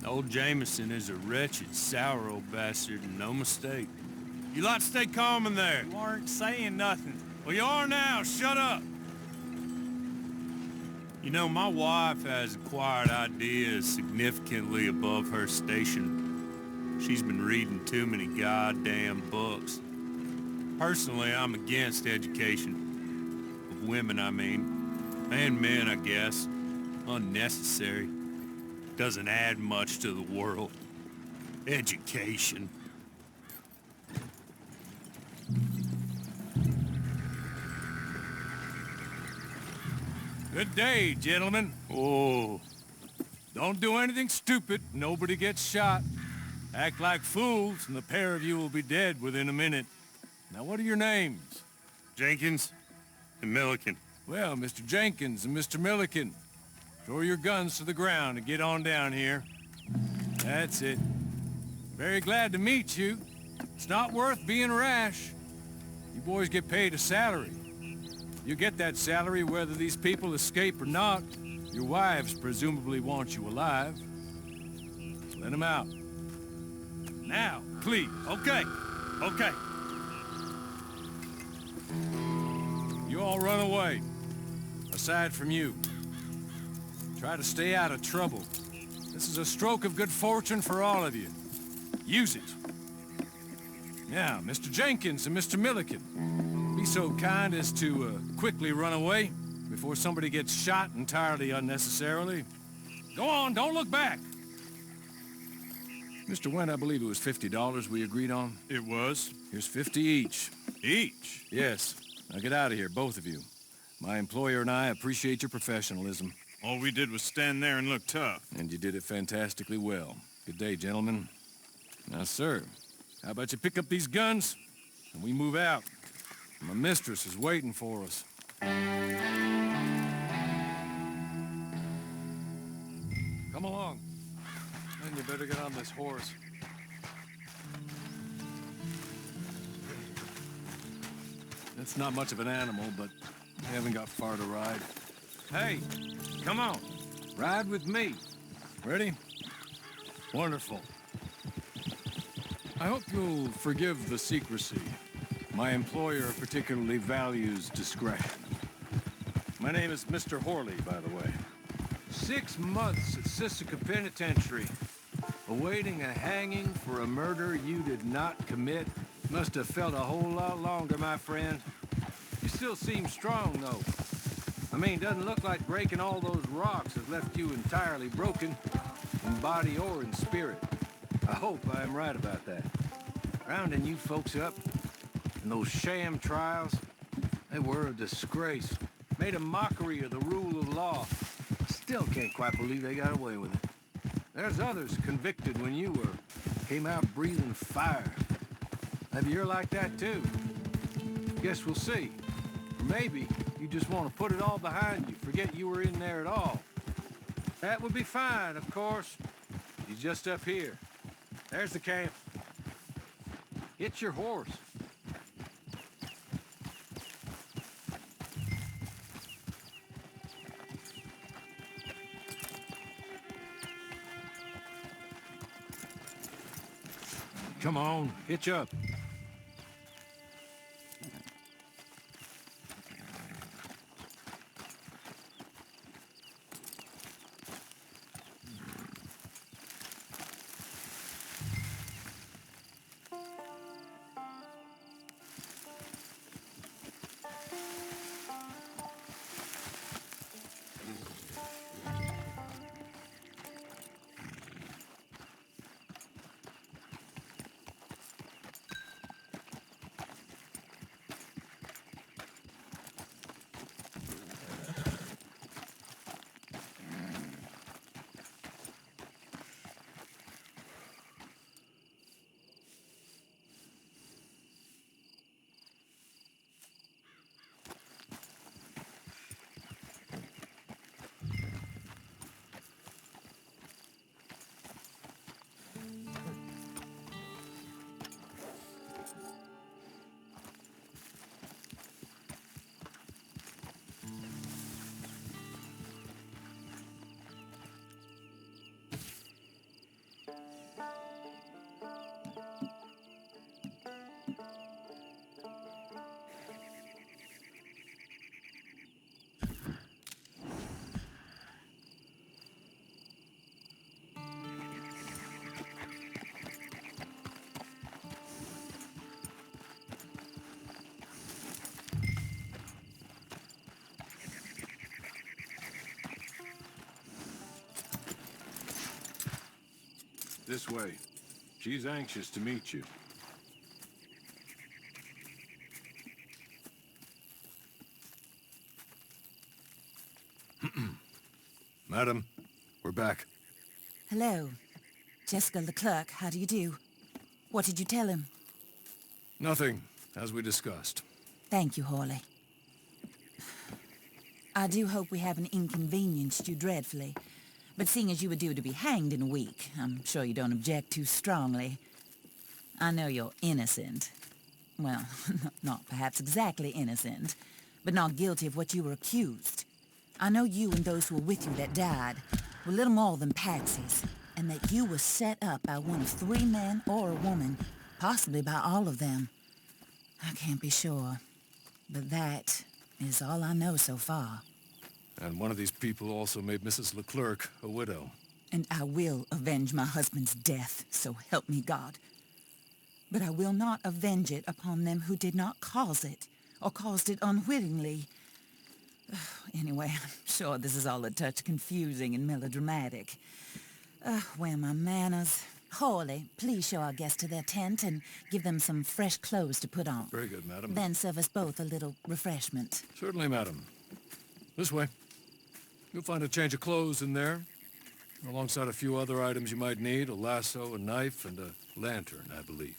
Old Jameson is a wretched, sour old bastard, and no mistake. You lot stay calm in there. You weren't saying nothing. Well, you are now. Shut up. You know, my wife has acquired ideas significantly above her station. She's been reading too many goddamn books. Personally, I'm against education. Of women, I mean. And men, I guess. Unnecessary. Doesn't add much to the world. Education. Good day, gentlemen. Oh, Don't do anything stupid. Nobody gets shot. Act like fools, and the pair of you will be dead within a minute. Now, what are your names? Jenkins and Milliken. Well, Mr. Jenkins and Mr. Milliken, throw your guns to the ground and get on down here. That's it. Very glad to meet you. It's not worth being rash. You boys get paid a salary. You get that salary whether these people escape or not. Your wives presumably want you alive. Let them out. Now, please. Okay. You all run away. Aside from you. Try to stay out of trouble. This is a stroke of good fortune for all of you. Use it. Now, Mr. Jenkins and Mr. Milliken, be so kind as to quickly run away before somebody gets shot entirely unnecessarily. Go on, don't look back. Mr. Wendt, I believe it was $50 we agreed on. It was. Here's 50 each. Each? Yes. Now get out of here, both of you. My employer and I appreciate your professionalism. All we did was stand there and look tough. And you did it fantastically well. Good day, gentlemen. Now, sir, how about you pick up these guns and we move out? My mistress is waiting for us. Come along. And you better get on this horse. It's not much of an animal, but we haven't got far to ride. Hey, come on. Ride with me. Ready? Wonderful. I hope you'll forgive the secrecy. My employer particularly values discretion. My name is Mr. Horley, by the way. 6 months at Sisika Penitentiary, awaiting a hanging for a murder you did not commit. Must have felt a whole lot longer, my friend. You still seem strong, though. I mean, doesn't look like breaking all those rocks has left you entirely broken, in body or in spirit. I hope I am right about that. Rounding you folks up, and those sham trials, they were a disgrace. Made a mockery of the rule of law. Still can't quite believe they got away with it. There's others convicted when you were. Came out breathing fire. Maybe you're like that too. Guess we'll see. Or maybe you just want to put it all behind you, forget you were in there at all. That would be fine, of course. He's just up here. There's the camp. Get your horse. Come on, hitch up. This way. She's anxious to meet you. Madam, we're back. Hello. Jessica Leclerc, how do you do? What did you tell him? Nothing, as we discussed. Thank you, Hawley. I do hope we haven't inconvenienced you dreadfully. But seeing as you were due to be hanged in a week, I'm sure you don't object too strongly. I know you're innocent. Well, not perhaps exactly innocent, but not guilty of what you were accused. I know you and those who were with you that died were little more than patsies, and that you were set up by one of 3 men or a woman, possibly by all of them. I can't be sure, but that is all I know so far. And one of these people also made Mrs. Leclerc a widow. And I will avenge my husband's death, so help me God. But I will not avenge it upon them who did not cause it, or caused it unwittingly. Anyway, I'm sure this is all a touch confusing and melodramatic. Where are my manners? Hawley, please show our guests to their tent and give them some fresh clothes to put on. Very good, madam. Then serve us both a little refreshment. Certainly, madam. This way. You'll find a change of clothes in there, alongside a few other items you might need, a lasso, a knife, and a lantern, I believe.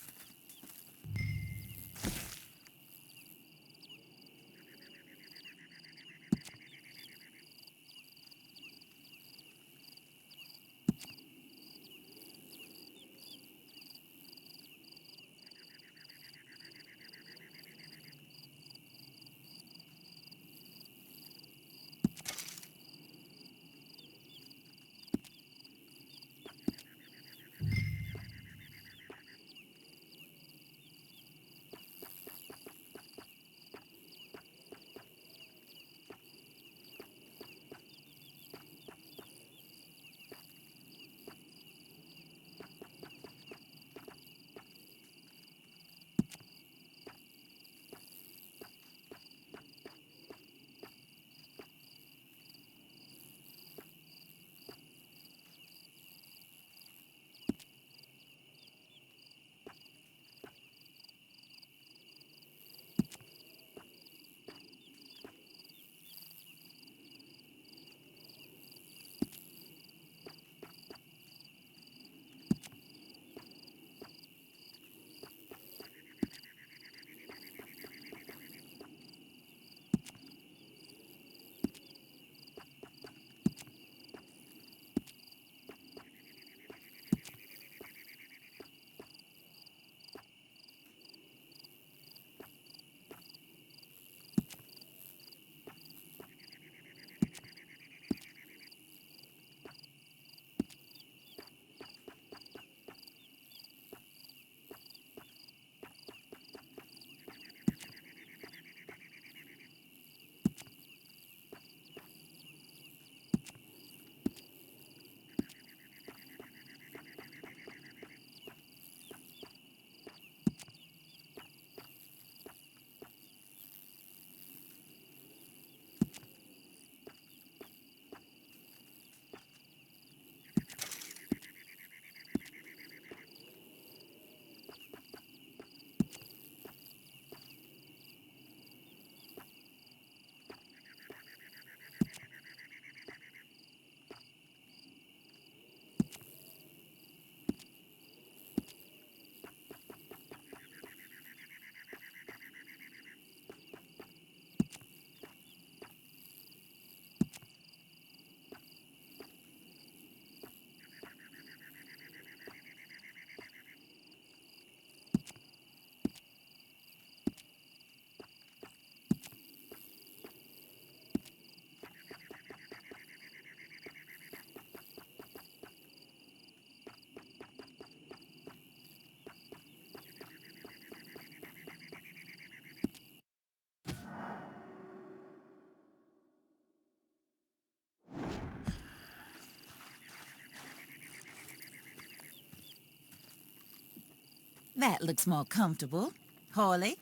That looks more comfortable. Hawley,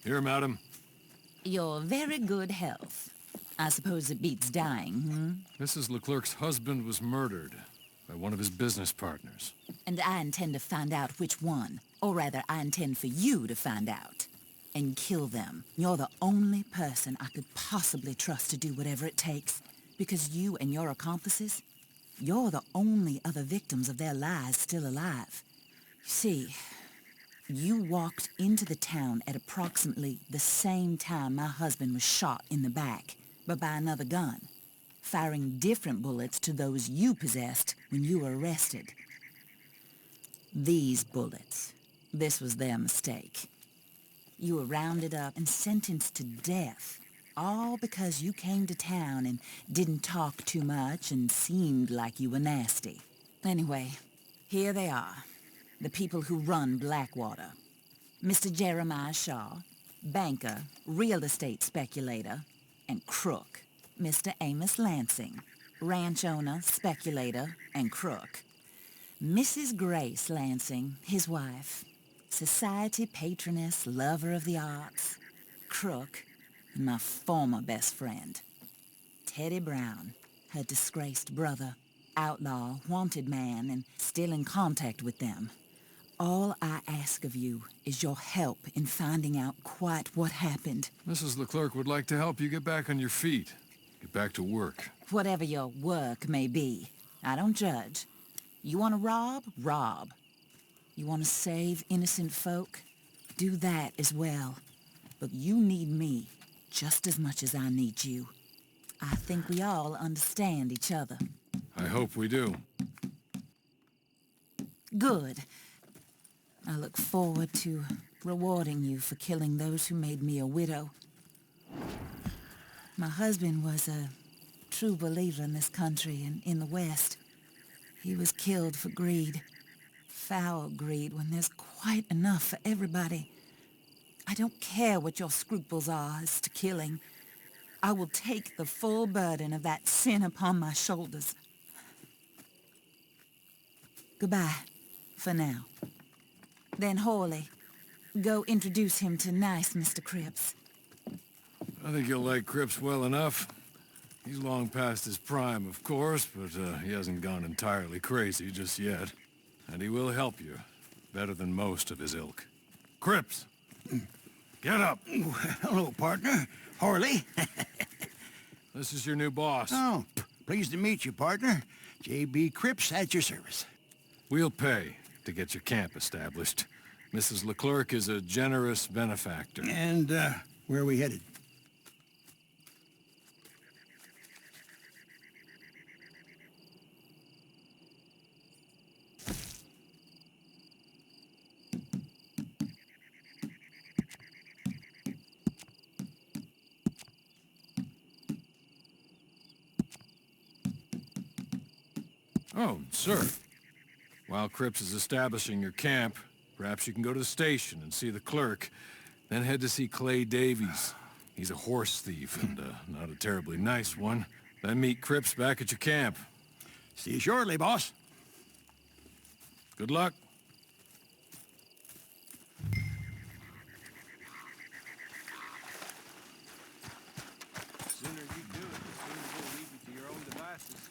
Here, madam. your very good health. I suppose it beats dying, hmm? Mrs. Leclerc's husband was murdered by one of his business partners. And I intend to find out which one. Or rather, I intend for you to find out. And kill them. You're the only person I could possibly trust to do whatever it takes. Because you and your accomplices, you're the only other victims of their lies still alive. See, you walked into the town at approximately the same time my husband was shot in the back, but by another gun, firing different bullets to those you possessed when you were arrested. These bullets, this was their mistake. You were rounded up and sentenced to death, all because you came to town and didn't talk too much and seemed like you were nasty. Anyway, here they are, the people who run Blackwater. Mr. Jeremiah Shaw, banker, real estate speculator, and crook. Mr. Amos Lansing, ranch owner, speculator, and crook. Mrs. Grace Lansing, his wife, society patroness, lover of the arts, crook, and my former best friend. Teddy Brown, her disgraced brother, outlaw, wanted man, and still in contact with them. All I ask of you is your help in finding out quite what happened. Mrs. Leclerc would like to help you get back on your feet. Get back to work. Whatever your work may be, I don't judge. You want to rob? Rob. You want to save innocent folk? Do that as well. But you need me just as much as I need you. I think we all understand each other. I hope we do. Good. I look forward to rewarding you for killing those who made me a widow. My husband was a true believer in this country and in the West. He was killed for greed. Foul greed when there's quite enough for everybody. I don't care what your scruples are as to killing. I will take the full burden of that sin upon my shoulders. Goodbye, for now. Then Hawley, go introduce him to nice Mr. Cripps. I think you'll like Cripps well enough. He's long past his prime, of course, but he hasn't gone entirely crazy just yet. And he will help you, better than most of his ilk. Cripps! Get up! Hello, partner. Hawley. This is your new boss. Oh, pleased to meet you, partner. J.B. Cripps at your service. We'll pay to get your camp established. Mrs. Leclerc is a generous benefactor. And, where are we headed? Oh, sir. While Cripps is establishing your camp, perhaps you can go to the station and see the clerk, then head to see Clay Davies. He's a horse thief, and not a terribly nice one. Then meet Cripps back at your camp. See you shortly, boss. Good luck. The sooner you do it, the sooner you'll leave you to your own devices.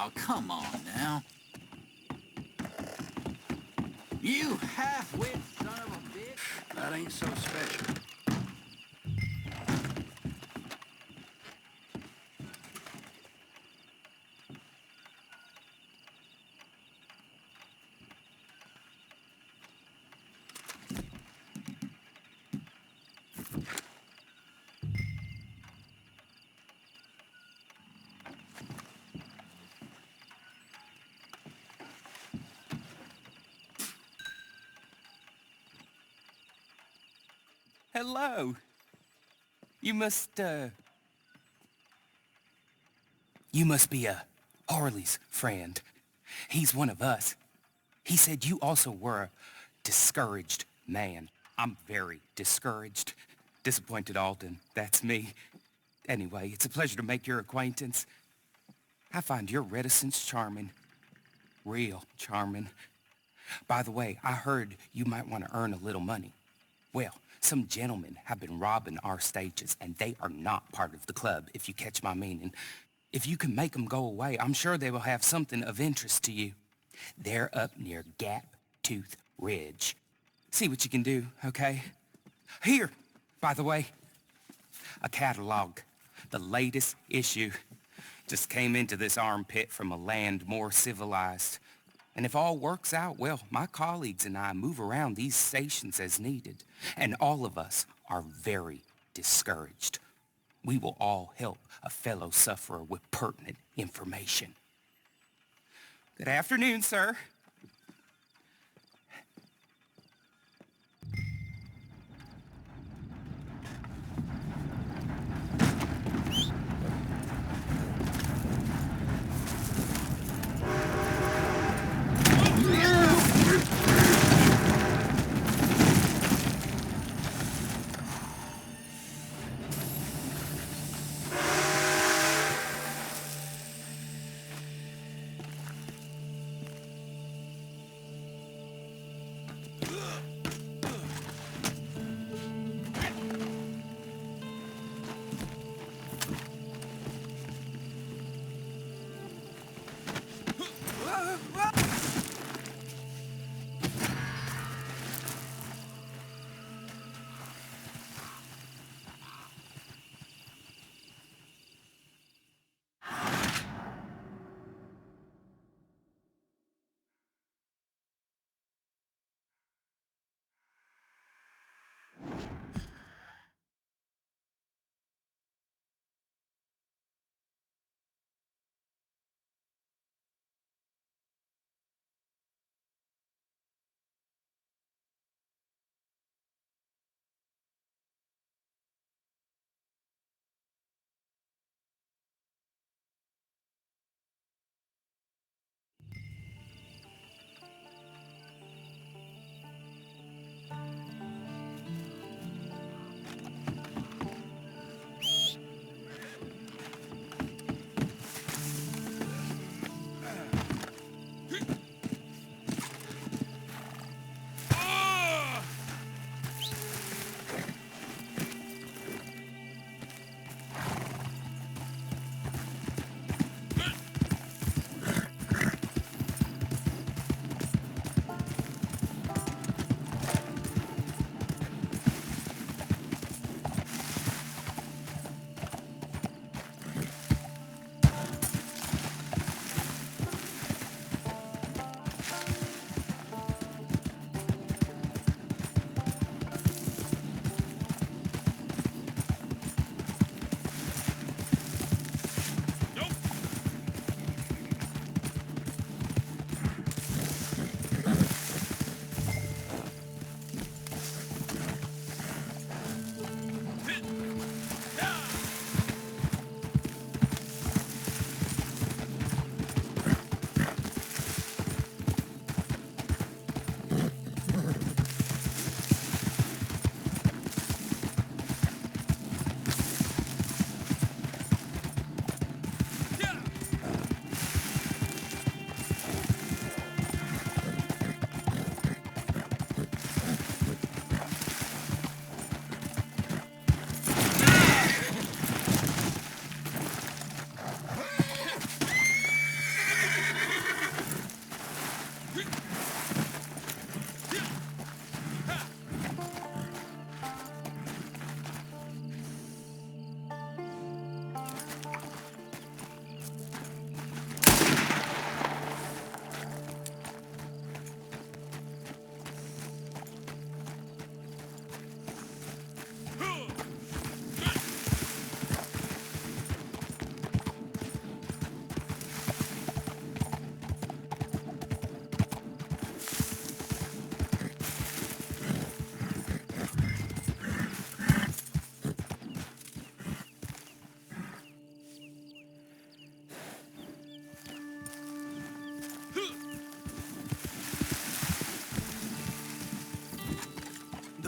Oh, come on now. You half-wit son of a bitch. That ain't so special. Hello. You must be, Harley's friend. He's one of us. He said you also were a discouraged man. I'm very discouraged. Disappointed Alden, that's me. Anyway, it's a pleasure to make your acquaintance. I find your reticence charming. Real charming. By the way, I heard you might want to earn a little money. Well, some gentlemen have been robbing our stages, and they are not part of the club, if you catch my meaning. If you can make them go away, I'm sure they will have something of interest to you. They're up near Gap Tooth Ridge. See what you can do, okay? Here, by the way, a catalog. The latest issue. Just came into this armpit from a land more civilized. And if all works out, well, my colleagues and I move around these stations as needed. And all of us are very discouraged. We will all help a fellow sufferer with pertinent information. Good afternoon, sir.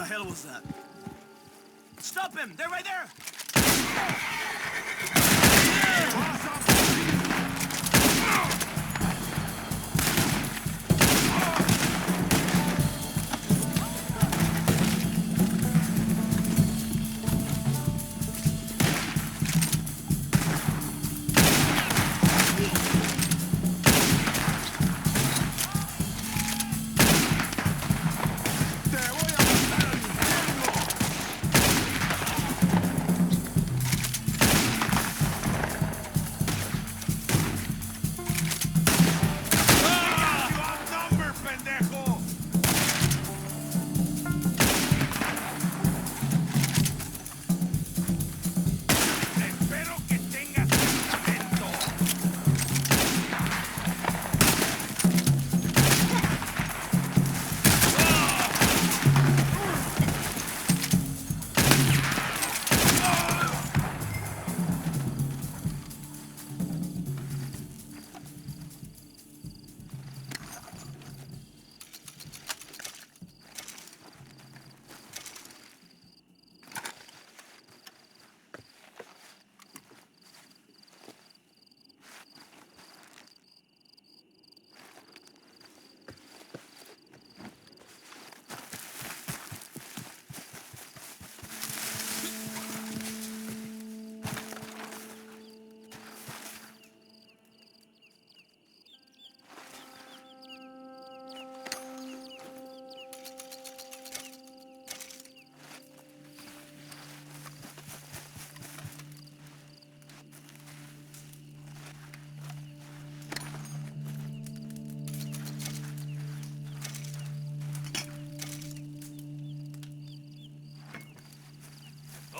the hell was that? Stop him! They're right there!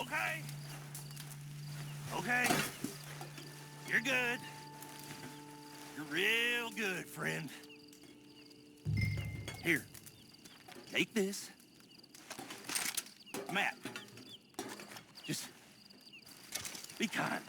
Okay. Okay. You're good. You're real good, friend. Here. Take this. Matt. Just be kind.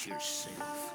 suit yourself.